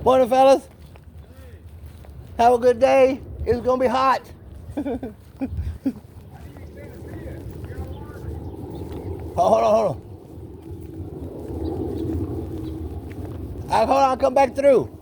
Morning, fellas. Have a good day. It's gonna be hot. Hold on. Hold on, I'll come back through.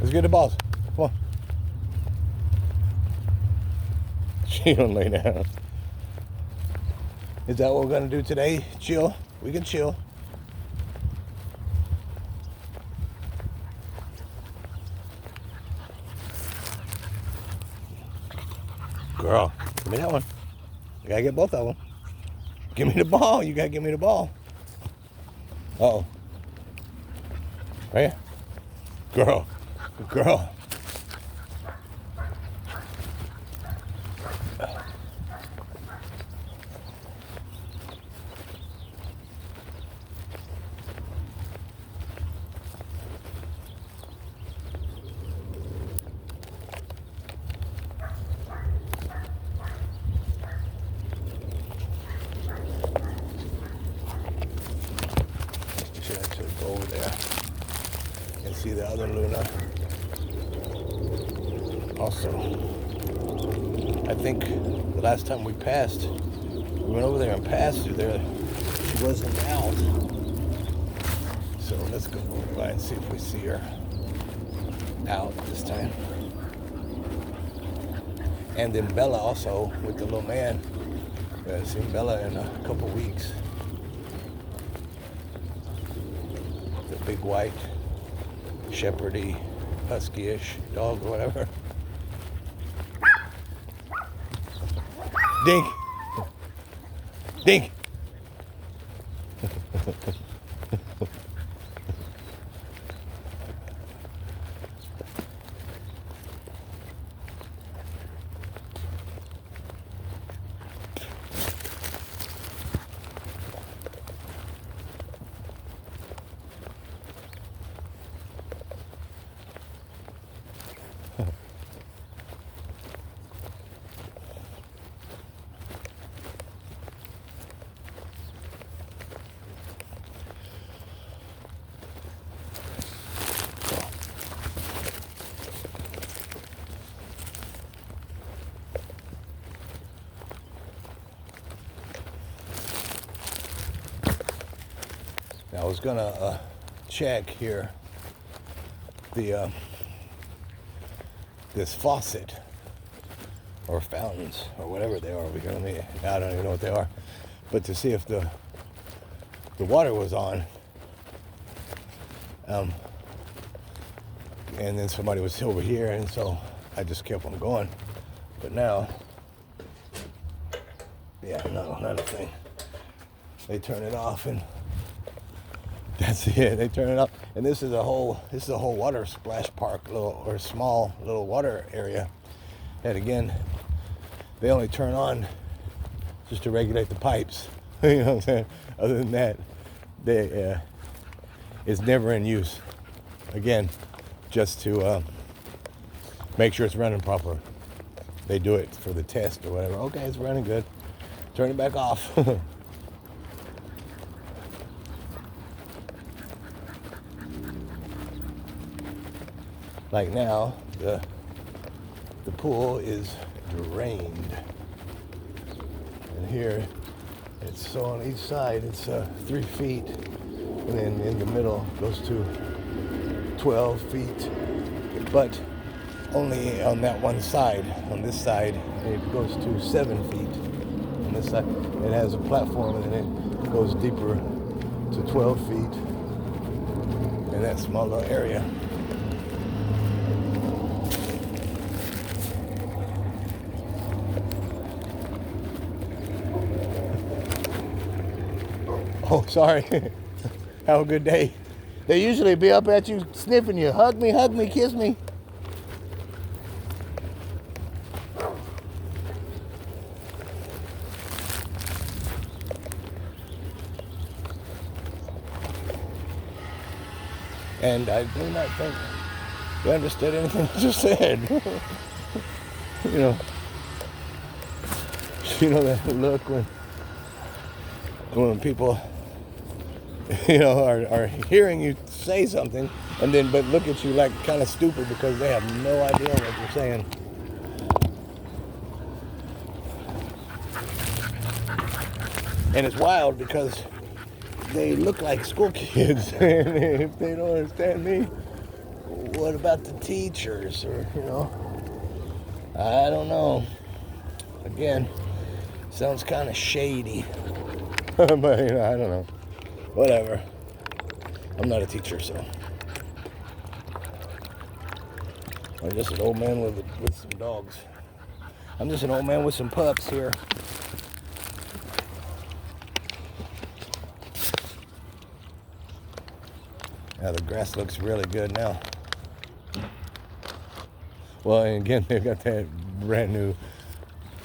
Let's get the balls. Come on. She don't lay down. Is that what we're gonna do today? Chill. We can chill. Girl, give me that one. You gotta get both of them. Give me the ball. You gotta give me the ball. Uh-oh. Right here. Girl. Girl. Should actually go over there and see the other Luna. Also, I think the last time we passed, we went over there and passed through there. She wasn't out. So let's go by and see if we see her out this time. And then Bella also with the little man. I haven't seen Bella in a couple weeks. The big white, shepherdy, husky-ish dog or whatever. Dink. Dink. I was gonna check here the this faucet or fountains or whatever they are. I don't even know what they are, but to see if the water was on. And then somebody was over here, and so I just kept on going. But now, yeah, no, not a thing. They turn it off and. That's it. They turn it up, and this is a whole water splash park, small little water area. And again, they only turn on just to regulate the pipes. You know what I'm saying? Other than that, it's never in use. Again, just to make sure it's running proper. They do it for the test or whatever. Okay, it's running good. Turn it back off. Like now, the pool is drained, and here it's so on each side it's 3 feet, and then in the middle goes to 12 feet, but only on that one side. On this side, it goes to 7 feet. On this side, it has a platform, and then it goes deeper to 12 feet in that small little area. Oh, sorry. Have a good day. They usually be up at you, sniffing you. Hug me, kiss me. And I do not think they understood anything I just said. you know, that look when people, are hearing you say something, and then but look at you like kind of stupid because they have no idea what you're saying. And it's wild because they look like school kids, and if they don't understand me, what about the teachers? Or I don't know. Again, sounds kind of shady, but I don't know. Whatever. I'm not a teacher, so I'm just an old man with some dogs. I'm just an old man with some pups here. Now the grass looks really good now. Well, and again, they've got that brand new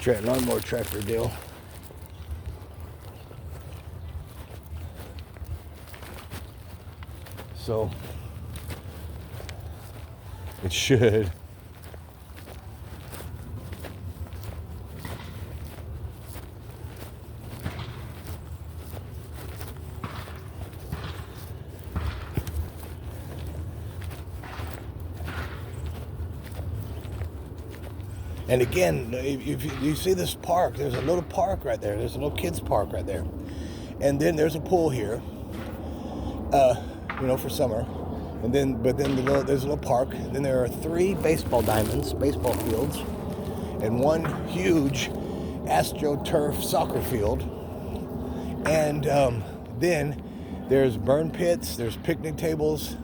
lawnmower tractor deal. So it should. And again, if you see this park, there's a little park right there. There's a little kids park right there. And then there's a pool here, for summer. And then, there's a little park. And then there are 3 baseball fields, and 1 huge AstroTurf soccer field. And then there's burn pits, there's picnic tables.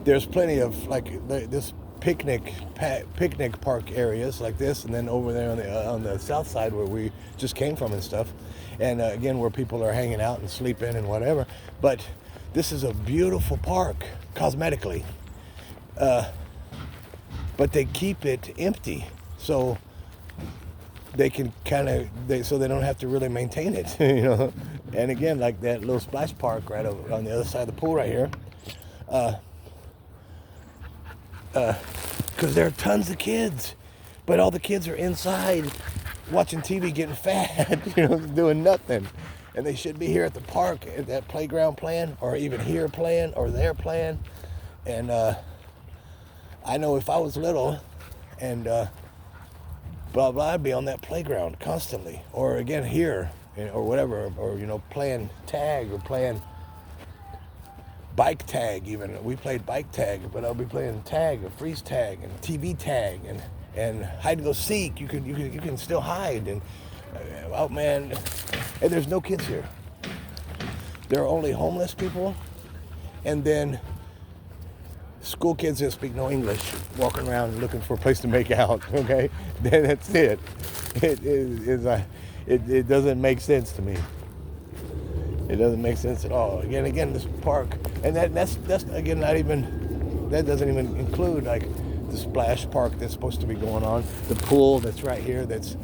There's plenty of this picnic park areas like this, and then over there on the south side where we just came from and stuff, and again where people are hanging out and sleeping and whatever. But this is a beautiful park cosmetically, but they keep it empty so they can so they don't have to really maintain it. And again, like that little splash park right over on the other side of the pool right here, because there are tons of kids, but all the kids are inside watching TV, getting fat, doing nothing. And they should be here at the park, at that playground playing, or even here playing, or there playing. And I know if I was little and blah, blah, I'd be on that playground constantly. Or again, here, or whatever, or, playing tag or playing bike tag even. We played bike tag, but I'll be playing tag or freeze tag and TV tag and hide and go seek. You can still hide and oh man, and there's no kids here. There are only homeless people, and then school kids that speak no English walking around looking for a place to make out. Okay, then that's it. It doesn't make sense to me. It doesn't make sense at all. Again, this park, and that's again not even, that doesn't even include like the splash park that's supposed to be going on, the pool that's right here that's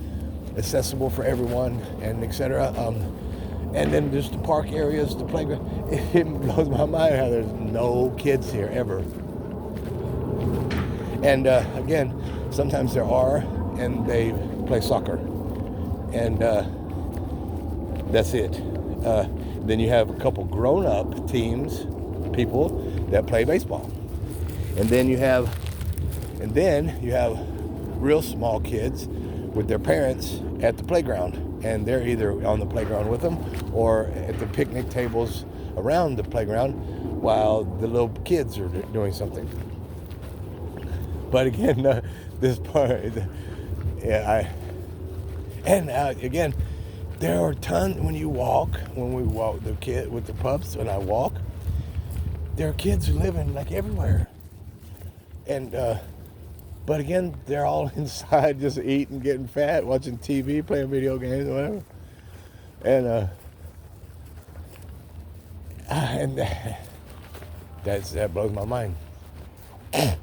accessible for everyone, and etc. And then just the park areas, the playground. It blows my mind how there's no kids here ever. And again, sometimes there are, and they play soccer, and that's it. Then you have a couple grown-up people that play baseball, and then you have real small kids with their parents at the playground, and they're either on the playground with them or at the picnic tables around the playground while the little kids are doing something. But again, this part, again, there are tons when we walk the kid with the pups, and I walk, there are kids living like everywhere. And but again, they're all inside just eating, getting fat, watching TV, playing video games, whatever. And And that blows my mind. It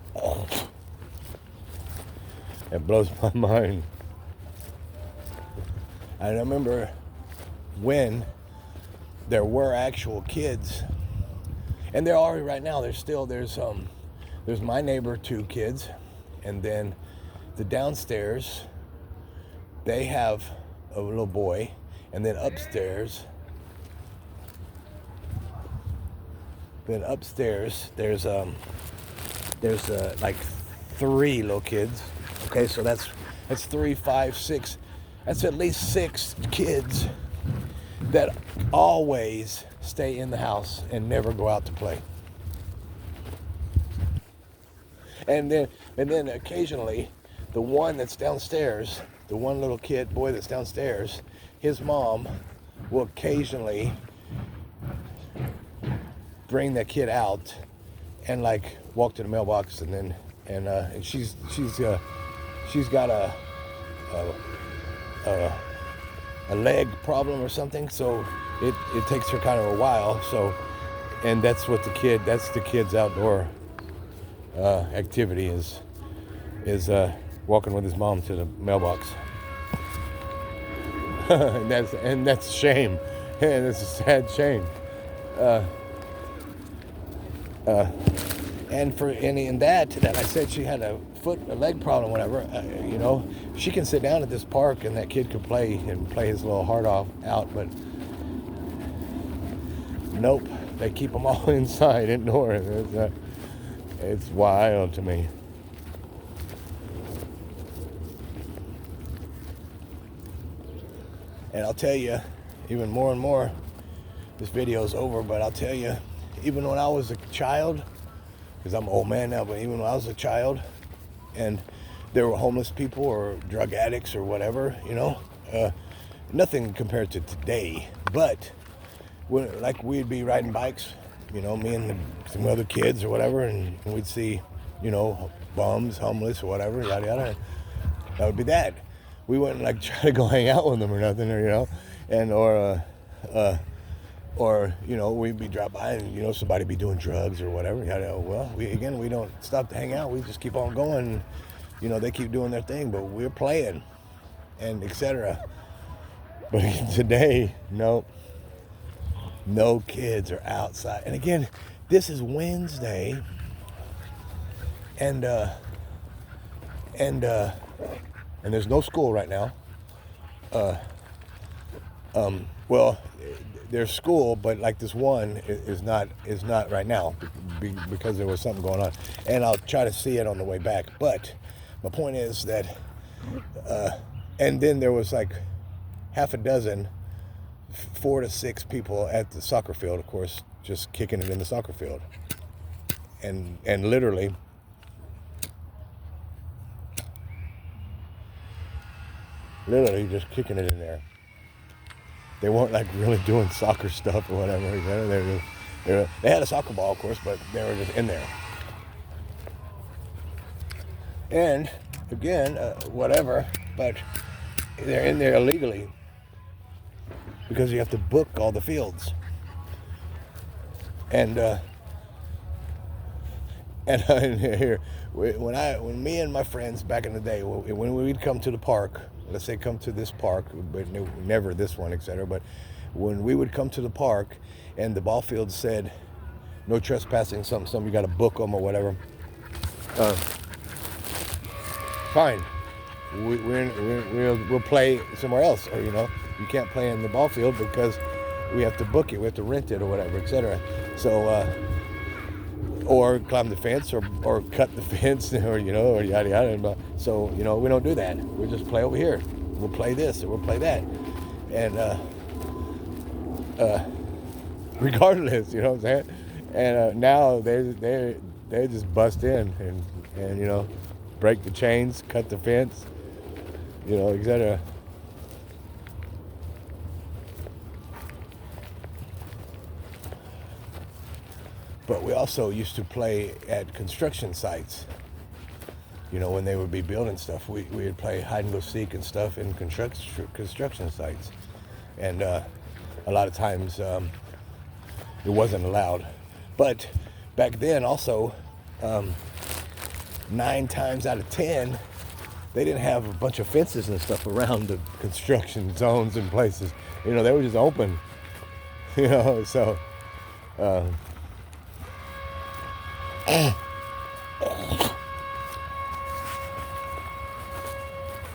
blows my mind. I remember when there were actual kids, and there are right now. There's my neighbor, 2 kids, and then the downstairs, they have a little boy, and then upstairs there's like 3 little kids. Okay, so that's 3, 5, 6. That's at least 6 kids that always stay in the house and never go out to play. And then occasionally, the one that's downstairs, the one little boy that's downstairs, his mom will occasionally bring that kid out and like walk to the mailbox, and she's got a leg problem or something, so it takes her kind of a while. So, and that's the kid's outdoor activity is walking with his mom to the mailbox. and that's shame, and it's a sad shame. And in that I said she had a leg problem, whatever. She can sit down at this park and that kid could play his little heart out, but nope, they keep them all inside, indoors. It's wild to me. And I'll tell you, even more and more, this video's over, but I'll tell you, even when I was a child, because I'm an old man now, but even when I was a child, and there were homeless people or drug addicts or whatever, nothing compared to today. But we'd be riding bikes, me and some other kids or whatever, and we'd see, bums, homeless or whatever, yada yada. That would be that. We wouldn't try to go hang out with them or nothing, or we'd be driving by and somebody be doing drugs or whatever. Well, we don't stop to hang out. We just keep on going. They keep doing their thing, but we're playing, and etc. But today, no kids are outside. And again, this is Wednesday, and there's no school right now. Well, there's school, but this one is not right now because there was something going on, and I'll try to see it on the way back. But my point is that, and then there was half a dozen, 4 to 6 people at the soccer field, of course, just kicking it in the soccer field, and literally just kicking it in there. They weren't really doing soccer stuff or whatever. They had a soccer ball, of course, but they were just in there. And again, whatever, but they're in there illegally because you have to book all the fields. And here, when me and my friends back in the day, when we'd come to the park, let's say come to this park, but never this one, etc. But when we would come to the park and the ball field said no trespassing, something you got to book them or whatever, fine, we'll play somewhere else, or you can't play in the ball field because we have to book it, we have to rent it or whatever, etc. So or climb the fence or cut the fence or or yada yada. So we don't do that. We just play over here. We'll play this or we'll play that, and regardless, what I'm saying. And now they just bust in and break the chains, cut the fence, etc. But we also used to play at construction sites. When they would be building stuff, we would play hide and go seek and stuff in construction sites. And a lot of times, It wasn't allowed. But back then also, 9 times out of 10, they didn't have a bunch of fences and stuff around the construction zones and places. You know, they were just open. You know, so